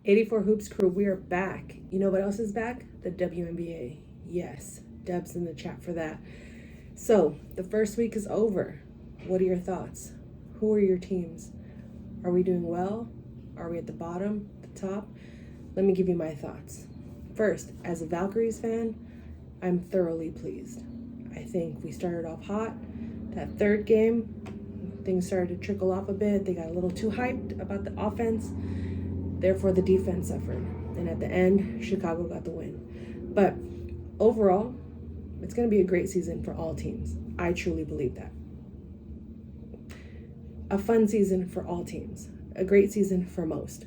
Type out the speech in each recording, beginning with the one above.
84 Hoops crew, we are back. You know what else is back? The WNBA. Yes, Deb's in the chat for that. So, the first week is over. What are your thoughts? Who are your teams? Are we doing well? Are we at the bottom, the top? Let me give you my thoughts. First, as a Valkyries fan, I'm thoroughly pleased. I think we started off hot. That third game, things started to trickle off a bit. They got a little too hyped about the offense. Therefore, the defense suffered. And at the end, Chicago got the win. But overall, it's going to be a great season for all teams. I truly believe that. A fun season for all teams. A great season for most.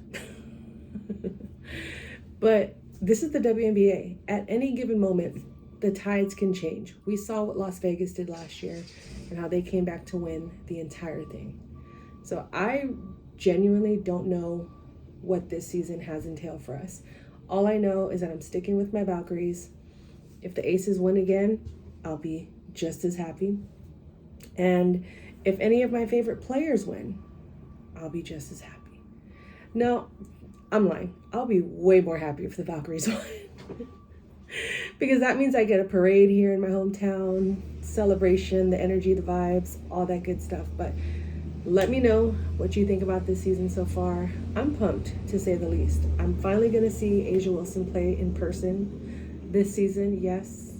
But this is the WNBA. At any given moment, the tides can change. We saw what Las Vegas did last year and how they came back to win the entire thing. So I genuinely don't know what this season has entailed for us. All I know is that I'm sticking with my Valkyries. If the Aces win again, I'll be just as happy. And if any of my favorite players win, I'll be just as happy. No, I'm lying. I'll be way more happy if the Valkyries win. Because that means I get a parade here in my hometown, celebration, the energy, the vibes, all that good stuff. But let me know what you think about this season so far. I'm pumped, to say the least. I'm finally going to see Asia Wilson play in person this season. Yes,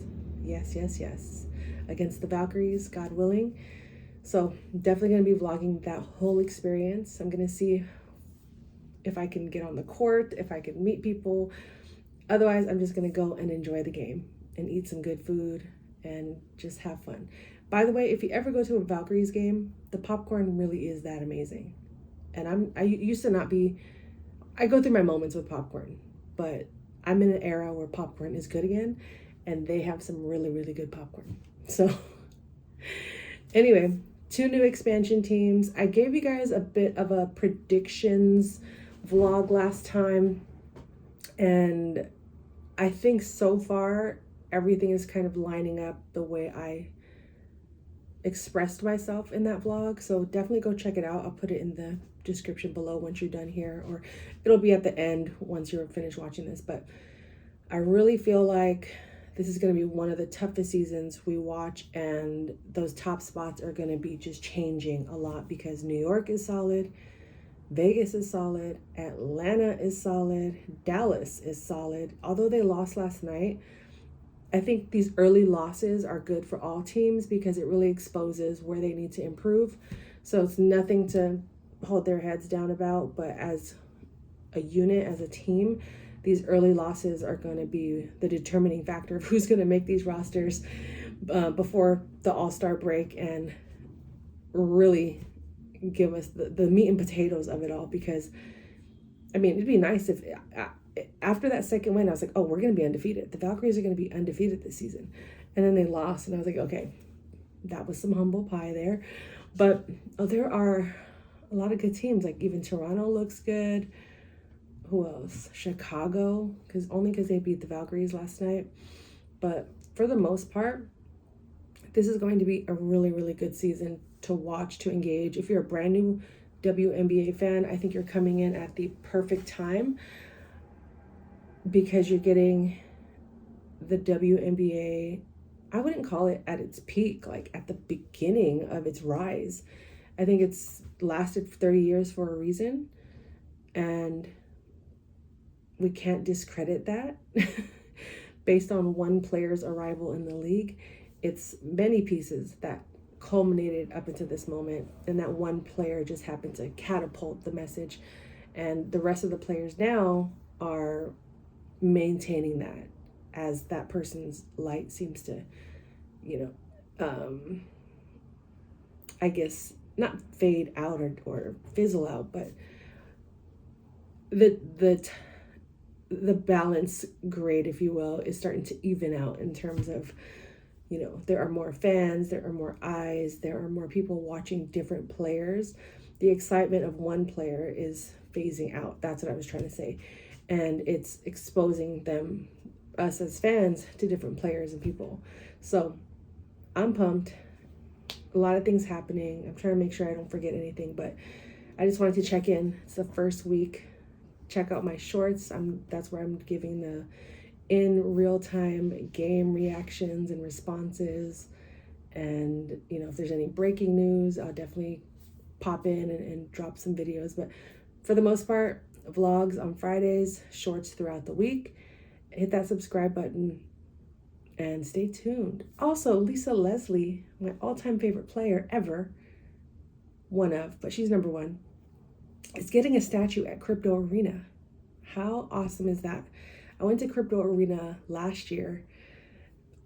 against the Valkyries, God willing. So definitely going to be vlogging that whole experience. I'm going to see if I can get on the court, if I can meet people. Otherwise, I'm just going to go and enjoy the game and eat some good food and just have fun. By the way, if you ever go to a Valkyries game, the popcorn really is that amazing. And I used to not be, I go through my moments with popcorn, but I'm in an era where popcorn is good again, and they have some really, really good popcorn. So anyway, 2 new expansion teams. I gave you guys a bit of a predictions vlog last time, and I think so far everything is kind of lining up the way I expressed myself in that vlog. So definitely go check it out. I'll put it in the description below once you're done here, or it'll be at the end once you're finished watching this. But I really feel like this is going to be one of the toughest seasons we watch, and those top spots are going to be just changing a lot because New York is solid, Vegas is solid, Atlanta is solid, Dallas is solid. Although they lost last night, I think these early losses are good for all teams because it really exposes where they need to improve. So it's nothing to hold their heads down about, but as a unit, as a team, these early losses are going to be the determining factor of who's going to make these rosters before the All-Star break and really give us the meat and potatoes of it all. Because, I mean, it'd be nice if after that second win, I was like, oh, we're going to be undefeated. The Valkyries are going to be undefeated this season. And then they lost, and I was like, okay, that was some humble pie there. But there are a lot of good teams. Like even Toronto looks good. Who else? Chicago, because they beat the Valkyries last night. But for the most part, this is going to be a really, really good season to watch, to engage. If you're a brand new WNBA fan, I think you're coming in at the perfect time because you're getting the WNBA, I wouldn't call it at its peak, like at the beginning of its rise. I think it's lasted 30 years for a reason, and we can't discredit that based on one player's arrival in the league. It's many pieces that culminated up into this moment, and that one player just happened to catapult the message, and the rest of the players now are maintaining that as that person's light seems to, I guess not fade out or fizzle out, but the balance grade, if you will, is starting to even out in terms of, there are more fans, there are more eyes, there are more people watching different players. The excitement of one player is phasing out. That's what I was trying to say. And it's exposing us as fans, to different players and people. So I'm pumped. A lot of things happening. I'm trying to make sure I don't forget anything, but I just wanted to check in. It's the first week check out my shorts. That's where I'm giving the in real-time game reactions and responses. And, you know, if there's any breaking news, I'll definitely pop in and drop some videos. But for the most part, vlogs on Fridays, shorts throughout the week. Hit that subscribe button and stay tuned. Also, Lisa Leslie, my all-time favorite player ever, but she's number one, is getting a statue at Crypto Arena. How awesome is that? I went to Crypto Arena last year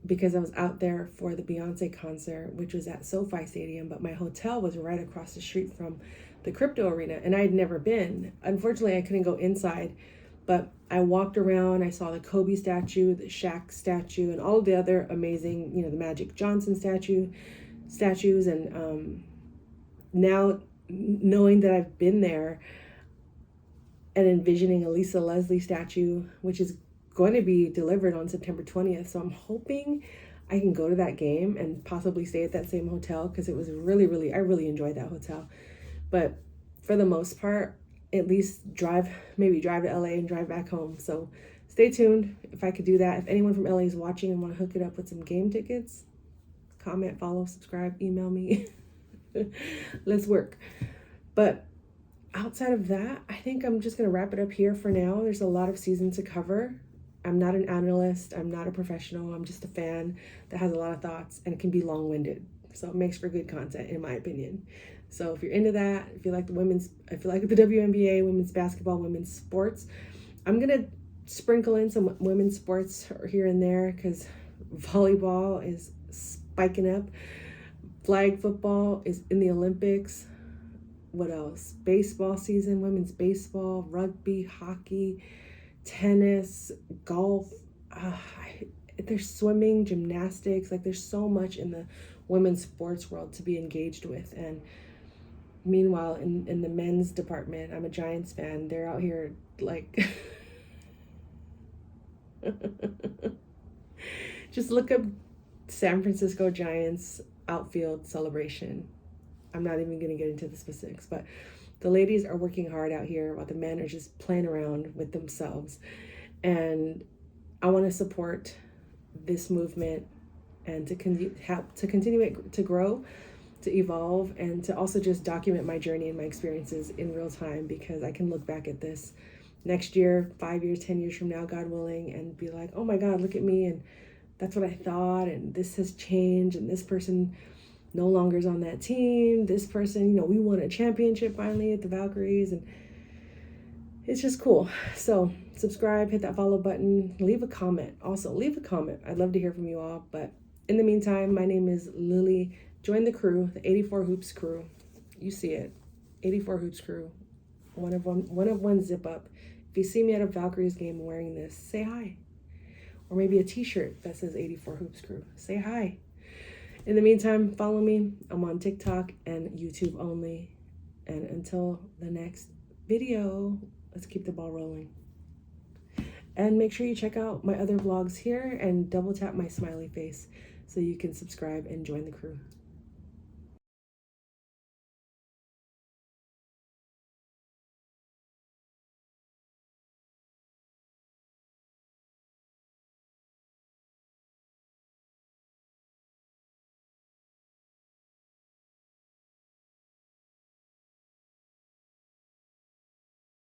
because I was out there for the Beyonce concert, which was at SoFi Stadium, but my hotel was right across the street from the Crypto Arena, and I had never been. Unfortunately, I couldn't go inside, but I walked around. I saw the Kobe statue, the Shaq statue, and all of the other amazing, you know, the Magic Johnson statues, and now knowing that I've been there and envisioning a Lisa Leslie statue, which is going to be delivered on September 20th. So I'm hoping I can go to that game and possibly stay at that same hotel, because it was I really enjoyed that hotel. But for the most part, at least maybe drive to LA and drive back home. So stay tuned if I could do that. If anyone from LA is watching and want to hook it up with some game tickets, comment, follow, subscribe, email me. Let's work. But outside of that, I think I'm just going to wrap it up here for now. There's a lot of season to cover. I'm not an analyst. I'm not a professional. I'm just a fan that has a lot of thoughts and it can be long-winded. So it makes for good content, in my opinion. So if you're into that, if you like the WNBA, women's basketball, women's sports, I'm going to sprinkle in some women's sports here and there, because volleyball is spiking up. Flag football is in the Olympics. What else? Baseball season, women's baseball, rugby, hockey, tennis, golf. There's swimming, gymnastics. Like, there's so much in the women's sports world to be engaged with. And meanwhile, in the men's department, I'm a Giants fan. They're out here like just look up San Francisco Giants outfield celebration. I'm not even going to get into the specifics, but the ladies are working hard out here while the men are just playing around with themselves. And I want to support this movement and to continue it to grow, to evolve, and to also just document my journey and my experiences in real time, because I can look back at this next year, 5 years, 10 years from now, God willing, and be like, oh my God, look at me. And that's what I thought. And this has changed. And this person no longer is on that team. This person, you know, we won a championship finally at the Valkyries. And it's just cool. So subscribe, hit that follow button, leave a comment. Also, leave a comment. I'd love to hear from you all. But in the meantime, my name is Lily. Join the crew, the 84 Hoops crew. You see it. 84 Hoops crew. One of one zip up. If you see me at a Valkyries game wearing this, say hi. Or maybe a t-shirt that says 84 Hoops crew. Say hi. In the meantime, follow me. I'm on TikTok and YouTube only. And until the next video, let's keep the ball rolling. And make sure you check out my other vlogs here and double tap my smiley face so you can subscribe and join the crew.